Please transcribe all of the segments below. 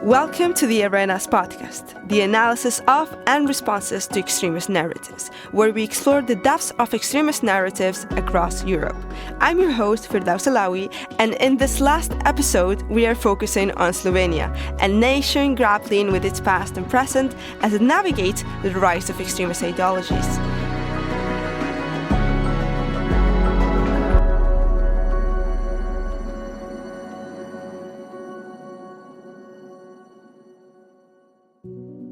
Welcome to the Arenas podcast, the analysis of and responses to extremist narratives, where we explore the depths of extremist narratives across Europe. I'm your host, Firdaus Alawi, and in this last episode, we are focusing on Slovenia, a nation grappling with its past and present as it navigates the rise of extremist ideologies.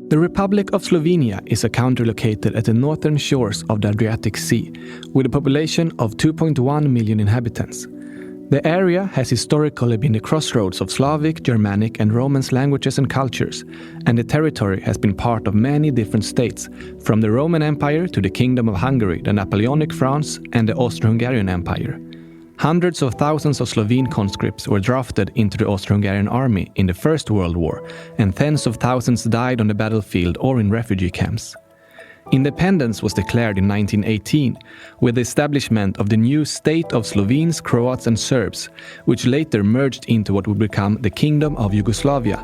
The Republic of Slovenia is a country located at the northern shores of the Adriatic Sea, with a population of 2.1 million inhabitants. The area has historically been the crossroads of Slavic, Germanic and Romance languages and cultures, and the territory has been part of many different states, from the Roman Empire to the Kingdom of Hungary, the Napoleonic France and the Austro-Hungarian Empire. Hundreds of thousands of Slovene conscripts were drafted into the Austro-Hungarian army in the First World War, and tens of thousands died on the battlefield or in refugee camps. Independence was declared in 1918, with the establishment of the new state of Slovenes, Croats and Serbs, which later merged into what would become the Kingdom of Yugoslavia,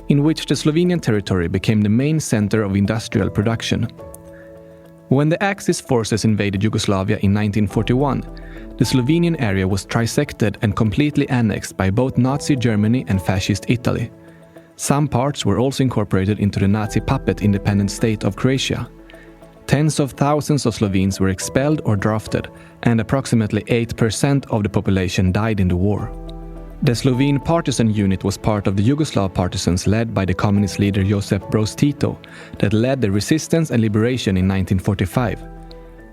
in which the Slovenian territory became the main center of industrial production. When the Axis forces invaded Yugoslavia in 1941, the Slovenian area was trisected and completely annexed by both Nazi Germany and Fascist Italy. Some parts were also incorporated into the Nazi puppet independent state of Croatia. Tens of thousands of Slovenes were expelled or drafted, and approximately 8% of the population died in the war. The Slovene partisan unit was part of the Yugoslav partisans led by the communist leader Josip Broz Tito that led the resistance and liberation in 1945.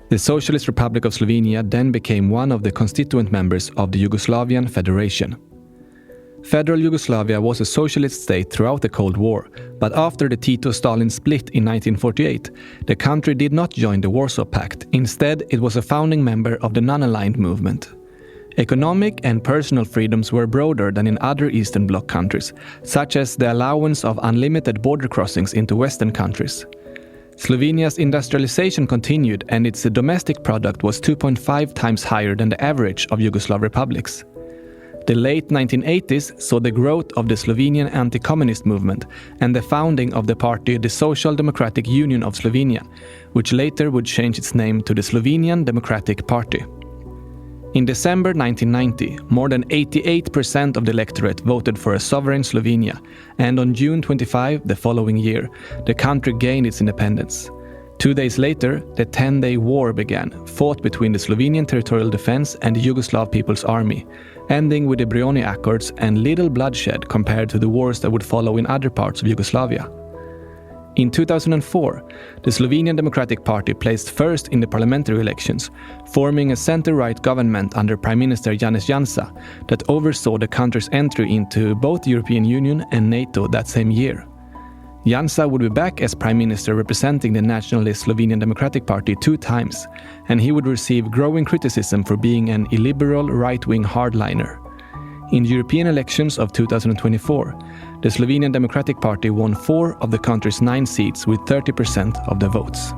The Socialist Republic of Slovenia then became one of the constituent members of the Yugoslavian Federation. Federal Yugoslavia was a socialist state throughout the Cold War, but after the Tito-Stalin split in 1948, the country did not join the Warsaw Pact. Instead, it was a founding member of the non-aligned movement. Economic and personal freedoms were broader than in other Eastern Bloc countries, such as the allowance of unlimited border crossings into Western countries. Slovenia's industrialization continued, and its domestic product was 2.5 times higher than the average of Yugoslav republics. The late 1980s saw the growth of the Slovenian anti-communist movement and the founding of the party the Social Democratic Union of Slovenia, which later would change its name to the Slovenian Democratic Party. In December 1990, more than 88% of the electorate voted for a sovereign Slovenia, and on June 25 the following year, the country gained its independence. 2 days later, the 10-day war began, fought between the Slovenian Territorial Defense and the Yugoslav People's Army, ending with the Brioni Accords and little bloodshed compared to the wars that would follow in other parts of Yugoslavia. In 2004, the Slovenian Democratic Party placed first in the parliamentary elections, forming a center-right government under Prime Minister Janez Janša that oversaw the country's entry into both the European Union and NATO that same year. Janša would be back as Prime Minister representing the nationalist Slovenian Democratic Party 2 times, and he would receive growing criticism for being an illiberal right-wing hardliner. In the European elections of 2024, the Slovenian Democratic Party won 4 of the country's 9 seats with 30% of the votes.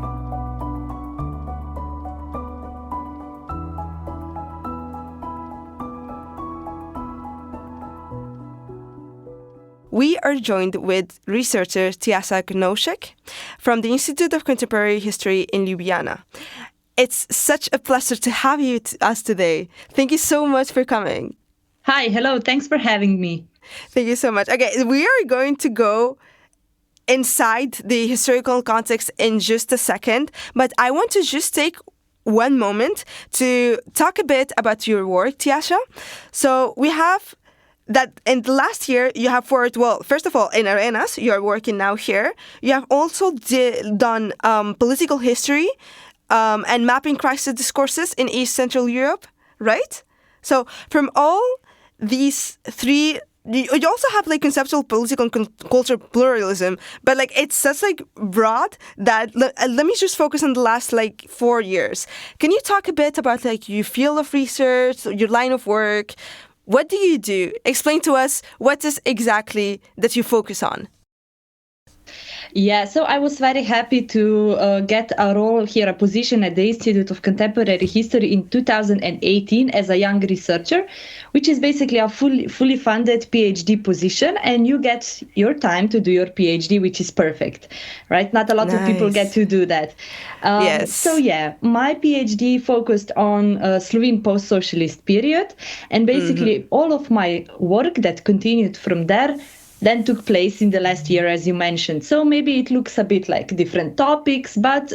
We are joined with researcher Tjaša Konovšek from the Institute of Contemporary History in Ljubljana. It's such a pleasure to have you with us today. Thank you so much for coming. Hi, hello, thanks for having me. Thank you so much. Okay, we are going to go inside the historical context in just a second, but I want to just take one moment to talk a bit about your work, Tjaša. So we have that in the last year you have worked, well, first of all, in Arenas, you are working now here. You have also done political history and mapping crisis discourses in East Central Europe, right? So from all these 3, you also have like conceptual political and cultural pluralism, but like it's such like broad that let me just focus on the last like 4 years. Can you talk a bit about like your field of research, your line of work? What do you do? Explain to us what is exactly that you focus on. Yeah, so I was very happy to get a role here, a position at the Institute of Contemporary History in 2018 as a young researcher, which is basically a fully funded PhD position, and you get your time to do your PhD, which is perfect, right? Not a lot of people get to do that. Yes. So yeah, my PhD focused on Slovene post-socialist period, and basically all of my work that continued from there then took place in the last year, as you mentioned. So maybe it looks a bit like different topics, but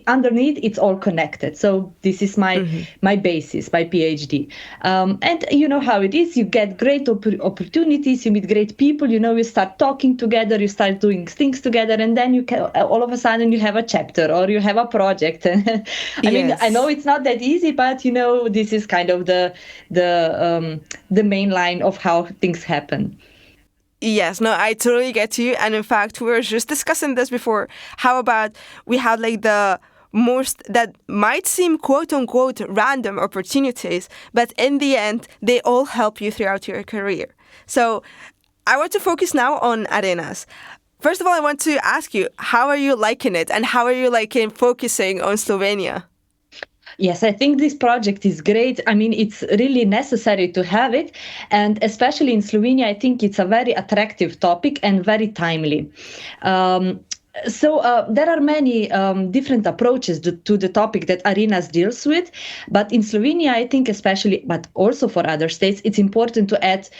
underneath it's all connected. So this is my basis, my PhD. And you know how it is. You get great opportunities, you meet great people, you start talking together, you start doing things together, and then you can, all of a sudden you have a chapter or you have a project. I mean, I know it's not that easy, but this is kind of the main line of how things happen. Yes, no, I totally get you. And in fact, we were just discussing this before. How about we had like the most that might seem quote unquote random opportunities, but in the end, they all help you throughout your career. So I want to focus now on arenas. First of all, I want to ask you, how are you liking it? And how are you liking focusing on Slovenia? Yes, I think this project is great. I mean, it's really necessary to have it. And especially in Slovenia, I think it's a very attractive topic and very timely. So there are many different approaches to the topic that Arenas deals with. But in Slovenia, I think especially, but also for other states, it's important to add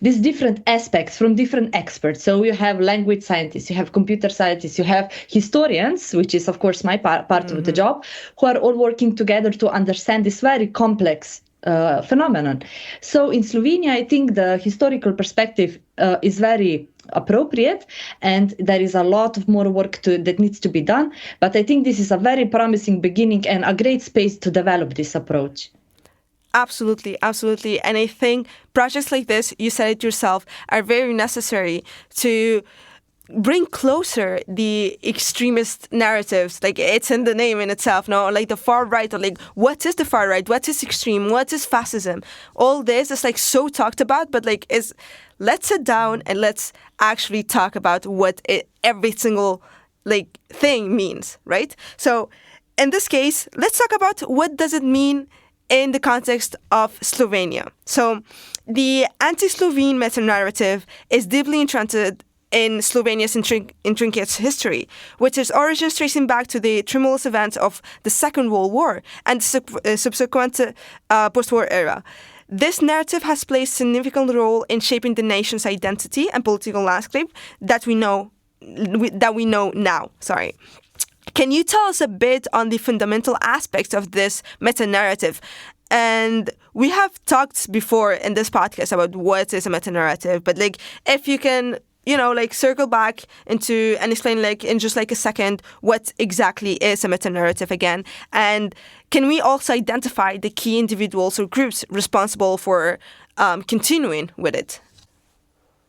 these different aspects from different experts. So you have language scientists, you have computer scientists, you have historians, which is, of course, my part of the job, who are all working together to understand this very complex phenomenon. So in Slovenia, I think the historical perspective is very appropriate, and there is a lot of more work that needs to be done. But I think this is a very promising beginning and a great space to develop this approach. Absolutely, absolutely. And I think projects like this, you said it yourself, are very necessary to bring closer the extremist narratives. Like, it's in the name in itself, no? Like the far right, or like, what is the far right? What is extreme? What is fascism? All this is like so talked about, but like, let's sit down and let's actually talk about what every single like thing means, right? So in this case, let's talk about what does it mean in the context of Slovenia. So the anti-Slovene meta-narrative is deeply entrenched in Slovenia's intricate history, which its origins tracing back to the tumultuous events of the Second World War and the subsequent post-war era. This narrative has played a significant role in shaping the nation's identity and political landscape that we know now. Can you tell us a bit on the fundamental aspects of this meta-narrative? And we have talked before in this podcast about what is a meta-narrative, but like if you can, like circle back into and explain like in just like a second what exactly is a meta-narrative again. And can we also identify the key individuals or groups responsible for continuing with it?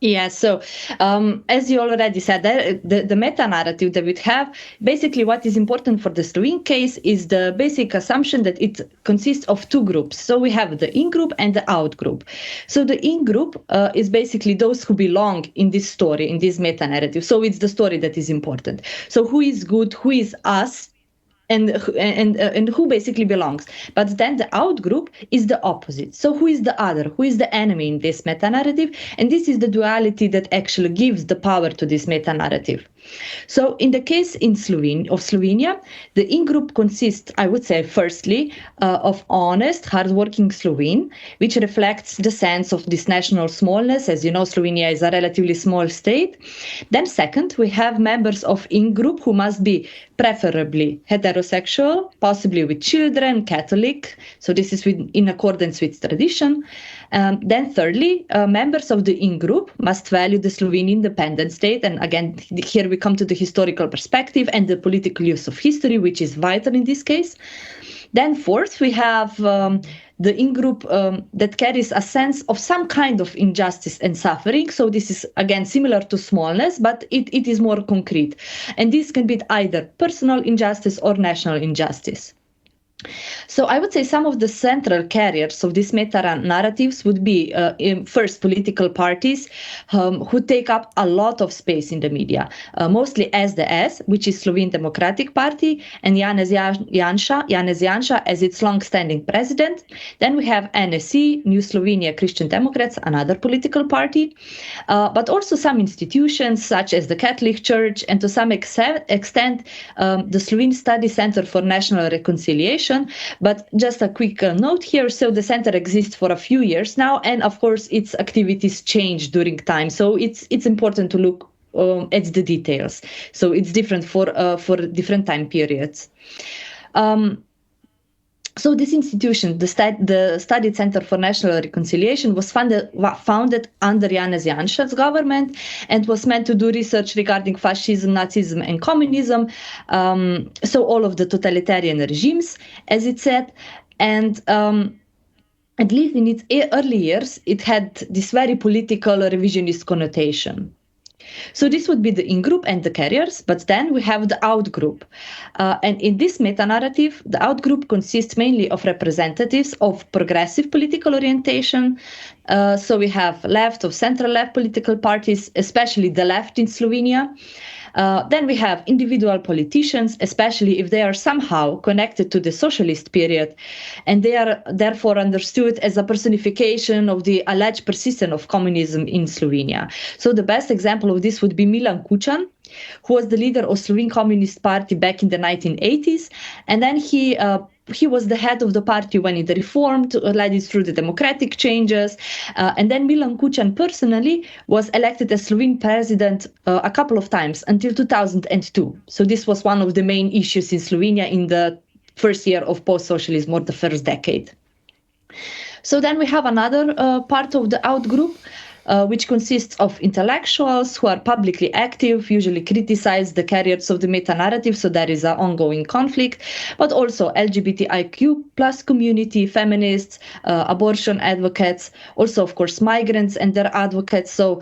Yeah, so as you already said, the meta-narrative that we have, basically what is important for the Slovene case is the basic assumption that it consists of two groups. So we have the in-group and the out-group. So the in-group is basically those who belong in this story, in this meta-narrative. So it's the story that is important. So who is good, who is us, and who basically belongs. But then the out group is the opposite. So who is the other? Who is the enemy in this meta-narrative? And this is the duality that actually gives the power to this meta-narrative. So in the case of Slovenia, the in-group consists, I would say, firstly, of honest, hardworking Slovene, which reflects the sense of this national smallness. As you know, Slovenia is a relatively small state. Then second, we have members of in-group who must be preferably heterosexual, possibly with children, Catholic. So this is in accordance with tradition. Then thirdly, members of the in-group must value the Slovene independent state. And again, here we come to the historical perspective and the political use of history, which is vital in this case. Then fourth, we have the in-group that carries a sense of some kind of injustice and suffering. So this is, again, similar to smallness, but it is more concrete. And this can be either personal injustice or national injustice. So I would say some of the central carriers of these meta-narratives would be, first, political parties who take up a lot of space in the media, mostly SDS, which is Slovene Democratic Party, and Janez Janša as its long-standing president. Then we have NSE, New Slovenia Christian Democrats, another political party, but also some institutions such as the Catholic Church and to some extent the Slovene Study Center for National Reconciliation. But just a quick note here. So the center exists for a few years now, and of course its activities change during time. So it's important to look at the details. So it's different for different time periods. So this institution, the Study Center for National Reconciliation, was founded under Janez Janša's government and was meant to do research regarding fascism, Nazism, and communism. So all of the totalitarian regimes, as it said. And at least in its early years, it had this very political revisionist connotation. So this would be the in-group and the carriers, but then we have the out-group. And in this meta-narrative, the out-group consists mainly of representatives of progressive political orientation. So we have left or central-left political parties, especially the left in Slovenia. Then we have individual politicians, especially if they are somehow connected to the socialist period, and they are therefore understood as a personification of the alleged persistence of communism in Slovenia. So the best example of this would be Milan Kučan, who was the leader of Slovene Communist Party back in the 1980s, and then he was the head of the party when it reformed, led it through the democratic changes. And then Milan Kučan personally was elected as Slovene president a couple of times until 2002. So this was one of the main issues in Slovenia in the first year of post-socialism, or the first decade. So then we have another part of the out-group, which consists of intellectuals who are publicly active, usually criticize the carriers of the meta-narrative, so there is an ongoing conflict, but also LGBTIQ plus community, feminists, abortion advocates, also, of course, migrants and their advocates. So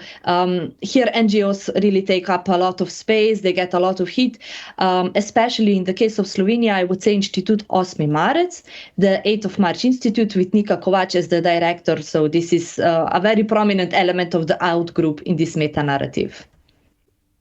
here NGOs really take up a lot of space, they get a lot of heat, especially in the case of Slovenia, I would say Institut 8. Marec, the 8th of March Institute with Nika Kovač as the director. So this is a very prominent element of the out-group in this meta-narrative.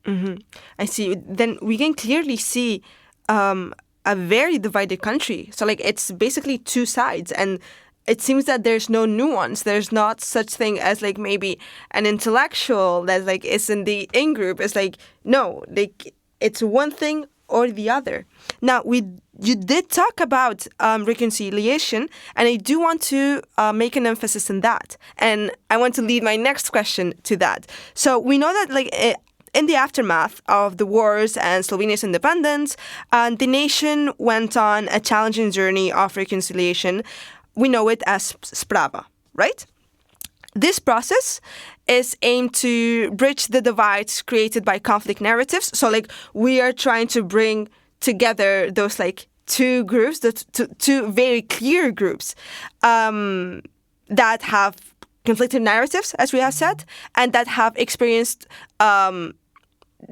Mm-hmm. I see. Then we can clearly see a very divided country. So like it's basically two sides, and it seems that there's no nuance. There's not such thing as like maybe an intellectual that like is in the in-group. It's like, no, like it's one thing or the other. Now, you did talk about reconciliation, and I do want to make an emphasis on that. And I want to lead my next question to that. So we know that like in the aftermath of the wars and Slovenia's independence, the nation went on a challenging journey of reconciliation. We know it as sprava, right? This process is aimed to bridge the divides created by conflict narratives. So like we are trying to bring together those like two groups, two very clear groups that have conflicting narratives, as we have said, and that have experienced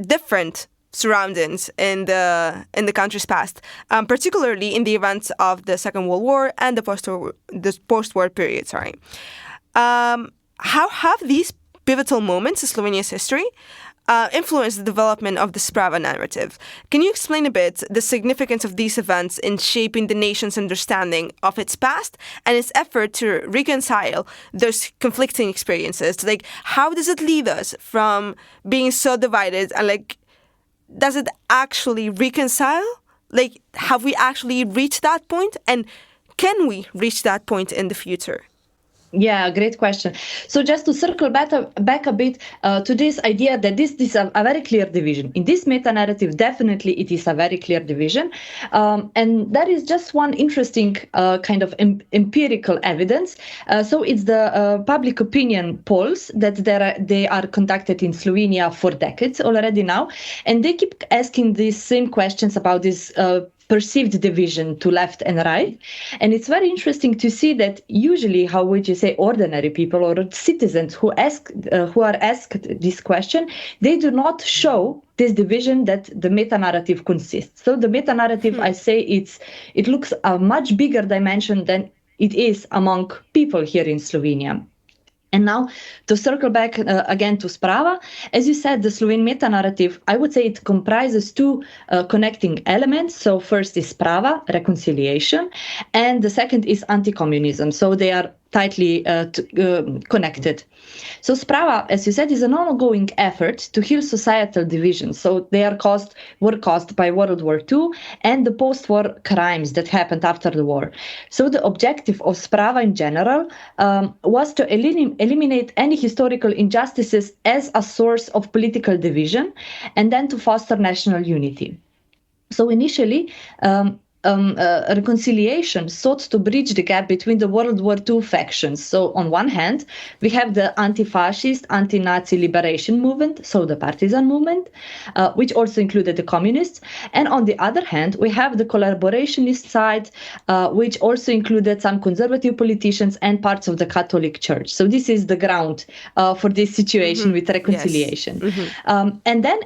different surroundings in the country's past, particularly in the events of the Second World War and the post-war period. How have these pivotal moments in Slovenia's history influenced the development of the Sprava narrative? Can you explain a bit the significance of these events in shaping the nation's understanding of its past and its effort to reconcile those conflicting experiences? Like, how does it lead us from being so divided, and like, does it actually reconcile? Like, have we actually reached that point, and can we reach that point in the future? Yeah, great question. So just to circle back a bit to this idea that this is a very clear division. In this meta-narrative, definitely it is a very clear division. And that is just one interesting kind of empirical evidence. So it's the public opinion polls that they are conducted in Slovenia for decades already now. And they keep asking these same questions about these perceived division to left and right. And it's very interesting to see that usually, how would you say, ordinary people or citizens who are asked this question, they do not show this division that the meta-narrative consists. So the meta-narrative, I say, it looks a much bigger dimension than it is among people here in Slovenia. And now, to circle back again to Sprava, as you said, the Slovene meta-narrative, I would say it comprises two connecting elements. So first is Sprava, reconciliation, and the second is anti-communism. So they are tightly connected. So Sprava, as you said, is an ongoing effort to heal societal divisions. So they were caused by World War II and the post-war crimes that happened after the war. So the objective of Sprava in general was to eliminate any historical injustices as a source of political division, and then to foster national unity. So initially, reconciliation sought to bridge the gap between the World War II factions. So on one hand, we have the anti-fascist, anti-Nazi liberation movement, so the partisan movement, which also included the communists. And on the other hand, we have the collaborationist side, which also included some conservative politicians and parts of the Catholic Church. So this is the ground for this situation with reconciliation. Yes. And then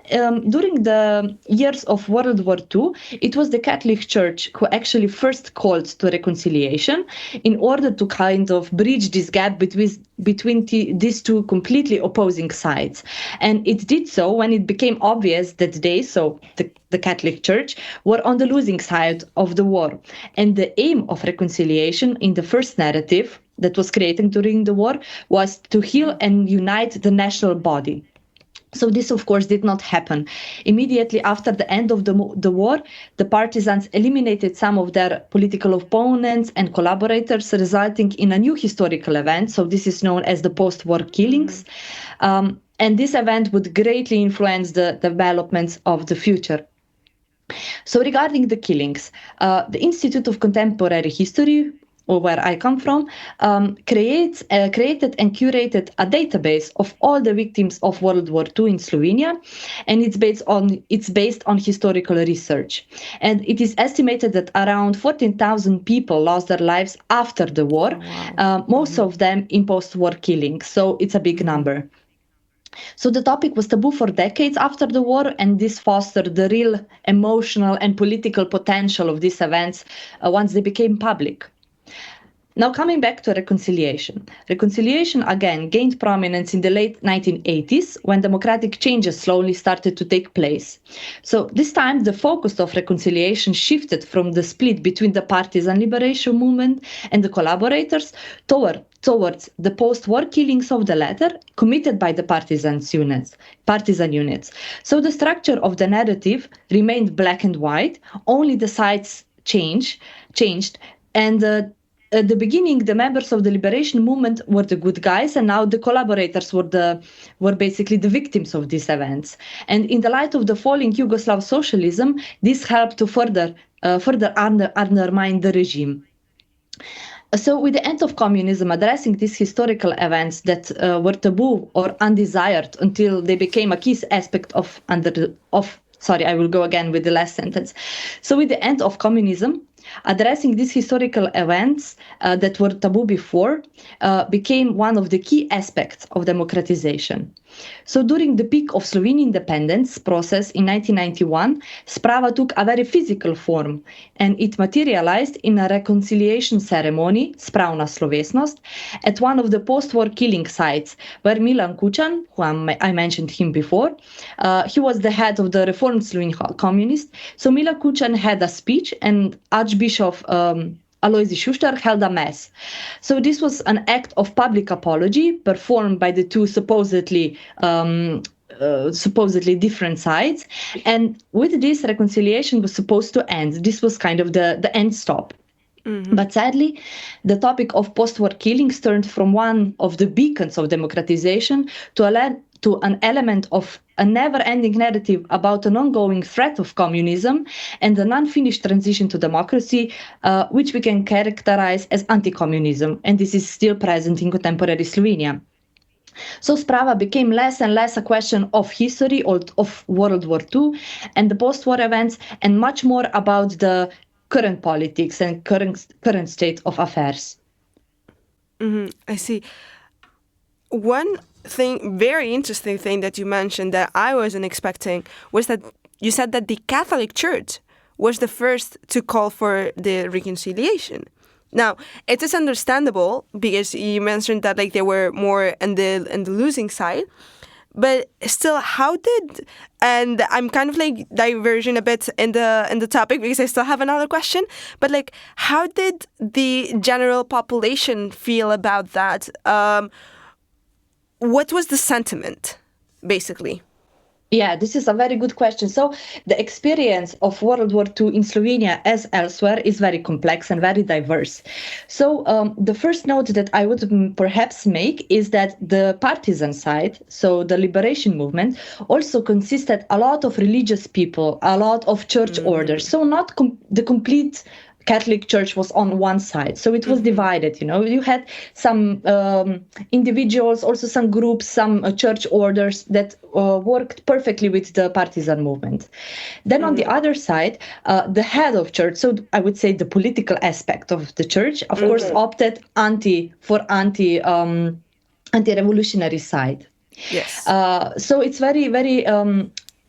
during the years of World War II, it was the Catholic Church who actually first called to reconciliation in order to kind of bridge this gap between these two completely opposing sides. And it did so when it became obvious that they, so the Catholic Church, were on the losing side of the war. And the aim of reconciliation in the first narrative that was created during the war was to heal and unite the national body. So this, of course, did not happen. Immediately after the end of the war, the partisans eliminated some of their political opponents and collaborators, resulting in a new historical event. So this is known as the post-war killings. And this event would greatly influence the developments of the future. So regarding the killings, the Institute of Contemporary History, or where I come from, created and curated a database of all the victims of World War II in Slovenia, and it's based on historical research. And it is estimated that around 14,000 people lost their lives after the war, most of them in post-war killings. So it's a big number. So the topic was taboo for decades after the war, and this fostered the real emotional and political potential of these events once they became public. Now, coming back to reconciliation. Reconciliation, again, gained prominence in the late 1980s when democratic changes slowly started to take place. So this time, the focus of reconciliation shifted from the split between the partisan liberation movement and the collaborators towards the post-war killings of the latter committed by the partisan units. So the structure of the narrative remained black and white, only the sides changed, and at the beginning, the members of the liberation movement were the good guys, and now the collaborators were basically the victims of these events. And in the light of the falling Yugoslav socialism, this helped to further undermine the regime. So with the end of communism, addressing these historical events that were taboo or undesired until they became a key aspect I will go again with the last sentence. So with the end of communism, addressing these historical events that were taboo before became one of the key aspects of democratization. So during the peak of Slovene independence process in 1991, Sprava took a very physical form, and it materialized in a reconciliation ceremony, Spravna slovesnost, at one of the post-war killing sites, where Milan Kučan, who I mentioned him before, he was the head of the Reformed Slovene Communist. So Milan Kučan had a speech, and Archbishop Alojzij Šuštar held a mass. So this was an act of public apology performed by the two supposedly different sides. And with this, reconciliation was supposed to end. This was kind of the end stop. Mm-hmm. But sadly, the topic of post-war killings turned from one of the beacons of democratization to an element of a never-ending narrative about an ongoing threat of communism and an unfinished transition to democracy, which we can characterize as anti-communism. And this is still present in contemporary Slovenia. So Sprava became less and less a question of history or of World War II and the post-war events, and much more about the current politics and current state of affairs. I see. One thing, very interesting thing that you mentioned that I wasn't expecting was that you said that the Catholic Church was the first to call for the reconciliation. Now, it is understandable because you mentioned that like they were more in the losing side, but still, how did? And I'm kind of like diverging a bit in the topic because I still have another question. But like, how did the general population feel about that? What was the sentiment, basically? Yeah, this is a very good question. So the experience of World War II in Slovenia as elsewhere is very complex and very diverse. So the first note that I would perhaps make is that the partisan side, so the liberation movement, also consisted a lot of religious people, a lot of church orders. So not the complete Catholic Church was on one side, so it was divided. You had some individuals, also some groups, some church orders that worked perfectly with the partisan movement. Then on the other side, the head of church, so I would say the political aspect of the church, of course, opted anti-revolutionary side. Yes. So it's very, very,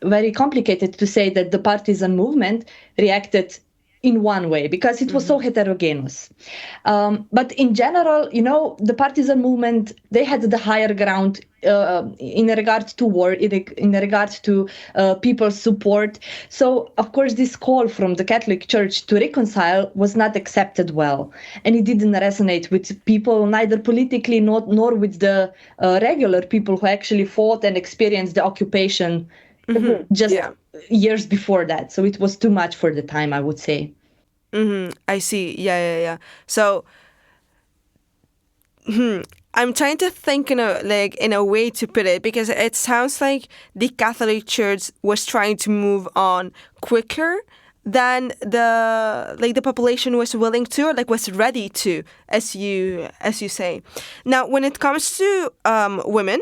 very complicated to say that the partisan movement reacted in one way because it was so heterogeneous. But in general, the partisan movement, they had the higher ground in regard to war, in regard to people's support. So, of course, this call from the Catholic Church to reconcile was not accepted well. And it didn't resonate with people, neither politically nor with the regular people who actually fought and experienced the occupation years before that. So it was too much for the time, I would say. I see. Yeah. So I'm trying to think in a way to put it, because it sounds like the Catholic Church was trying to move on quicker than the population was willing to, or was ready to, as you say. Now, when it comes to women,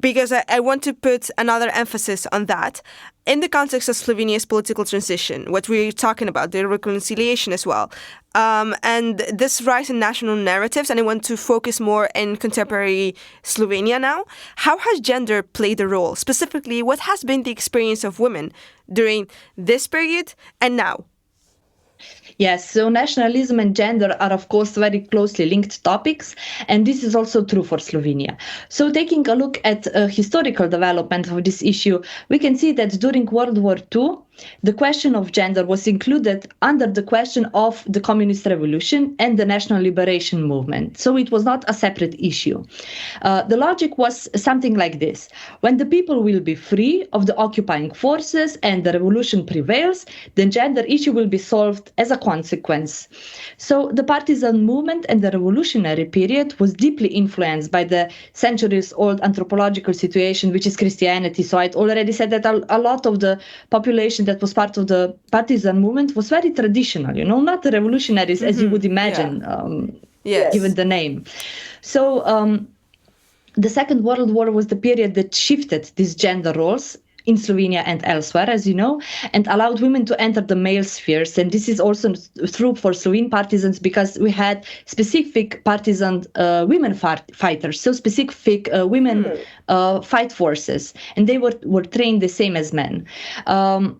because I want to put another emphasis on that, in the context of Slovenia's political transition, what we're talking about, the reconciliation as well, and this rise in national narratives, and I want to focus more in contemporary Slovenia now. How has gender played a role? Specifically, what has been the experience of women during this period and now? Yes, so nationalism and gender are, of course, very closely linked topics, and this is also true for Slovenia. So taking a look at historical development of this issue, we can see that during World War II, the question of gender was included under the question of the Communist Revolution and the National Liberation Movement. So it was not a separate issue. The logic was something like this. When the people will be free of the occupying forces and the revolution prevails, the gender issue will be solved as a consequence. So the partisan movement and the revolutionary period was deeply influenced by the centuries-old anthropological situation, which is Christianity. So I'd already said that a lot of the population that was part of the partisan movement was very traditional, not the revolutionaries as you would imagine, given the name. So the Second World War was the period that shifted these gender roles in Slovenia and elsewhere, as you know, and allowed women to enter the male spheres. And this is also true for Slovene partisans, because we had specific partisan women fighters, so specific women fight forces, and they were trained the same as men. But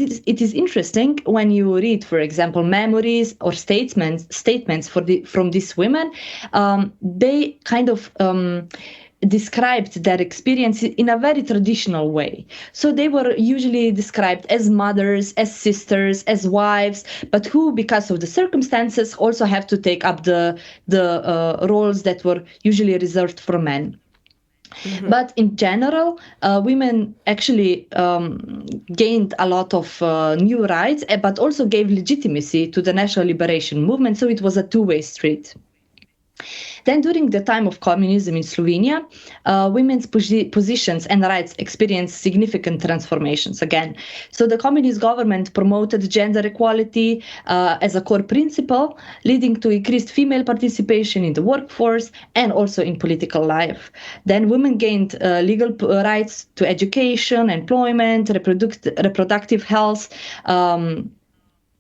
it is interesting when you read, for example, memories or statements from these women. They kind of described their experience in a very traditional way. So they were usually described as mothers, as sisters, as wives, but who, because of the circumstances, also have to take up the roles that were usually reserved for men. But in general, women actually gained a lot of new rights, but also gave legitimacy to the national liberation movement. So it was a two-way street. Then during the time of communism in Slovenia, women's positions and rights experienced significant transformations again. So the communist government promoted gender equality as a core principle, leading to increased female participation in the workforce and also in political life. Then women gained legal rights to education, employment, reproductive health,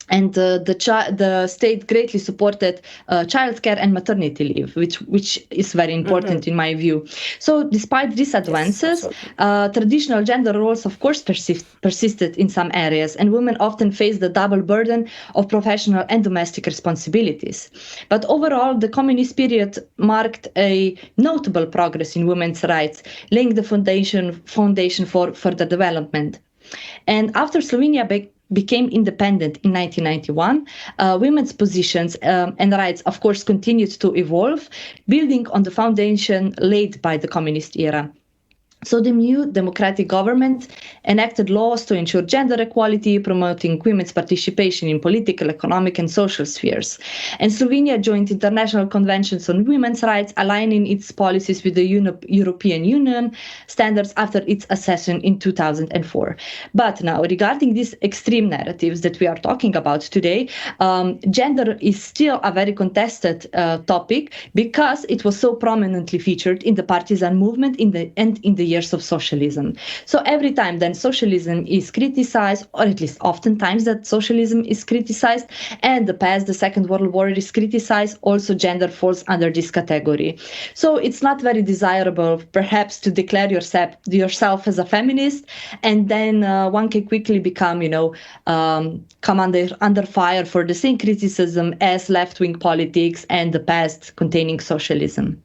and the state greatly supported childcare and maternity leave, which is very important in my view. So despite these advances, traditional gender roles, of course, persisted in some areas, and women often faced the double burden of professional and domestic responsibilities. But overall, the communist period marked a notable progress in women's rights, laying the foundation for further development. And after Slovenia became independent in 1991, women's positions and rights, of course, continued to evolve, building on the foundation laid by the communist era. So the new democratic government enacted laws to ensure gender equality, promoting women's participation in political, economic, and social spheres. And Slovenia joined international conventions on women's rights, aligning its policies with the European Union standards after its accession in 2004. But now, regarding these extreme narratives that we are talking about today, gender is still a very contested topic because it was so prominently featured in the partisan movement in the years of socialism. So every time then socialism is criticized, or at least oftentimes that socialism is criticized, and the Second World War is criticized, also gender falls under this category. So it's not very desirable, perhaps, to declare yourself as a feminist, and then one can quickly become, come under fire for the same criticism as left-wing politics and the past containing socialism.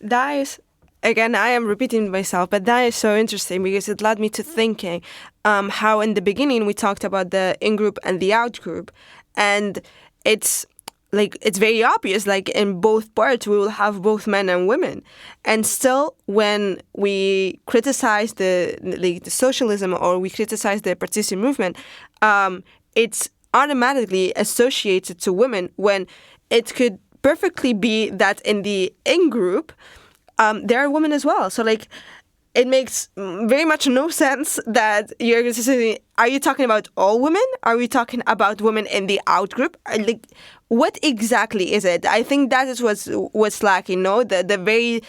That is, again, I am repeating myself, but that is so interesting because it led me to thinking how in the beginning we talked about the in-group and the out-group, and it's very obvious, like in both parts we will have both men and women, and still when we criticize the socialism or we criticize the partisan movement, it's automatically associated to women when it could perfectly be that in the in-group there are women as well. So it makes very much no sense that you're saying, are you talking about all women? Are we talking about women in the out group? What exactly is it? I think that is what's lacking, no? The very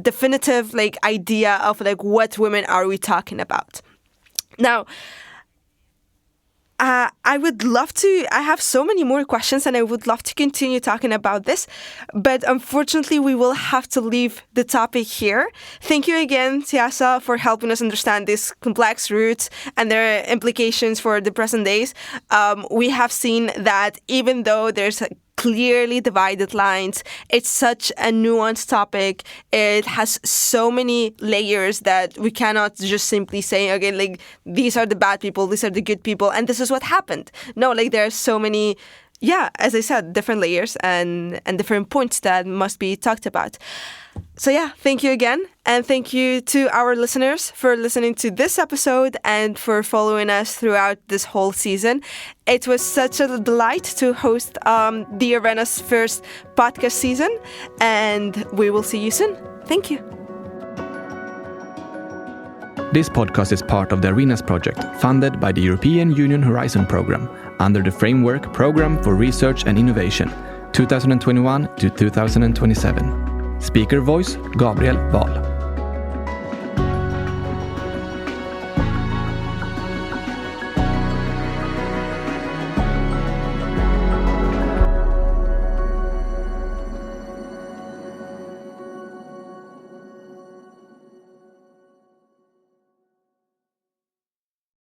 definitive idea of what women are we talking about. Now, I would love to, I have so many more questions and I would love to continue talking about this, but unfortunately we will have to leave the topic here. Thank you again, Tjaša, for helping us understand these complex roots and their implications for the present days. We have seen that even though there's clearly divided lines, it's such a nuanced topic. It has so many layers that we cannot just simply say, okay, these are the bad people, these are the good people, and this is what happened. No, there are so many, as I said, different layers and different points that must be talked about. So thank you again, and thank you to our listeners for listening to this episode and for following us throughout this whole season. It was such a delight to host the Arena's first podcast season, and we will see you soon. Thank you. This podcast is part of the Arenas project, funded by the European Union Horizon Programme, under the Framework Programme for Research and Innovation, 2021 to 2027. Speaker voice, Gabriel Wahl.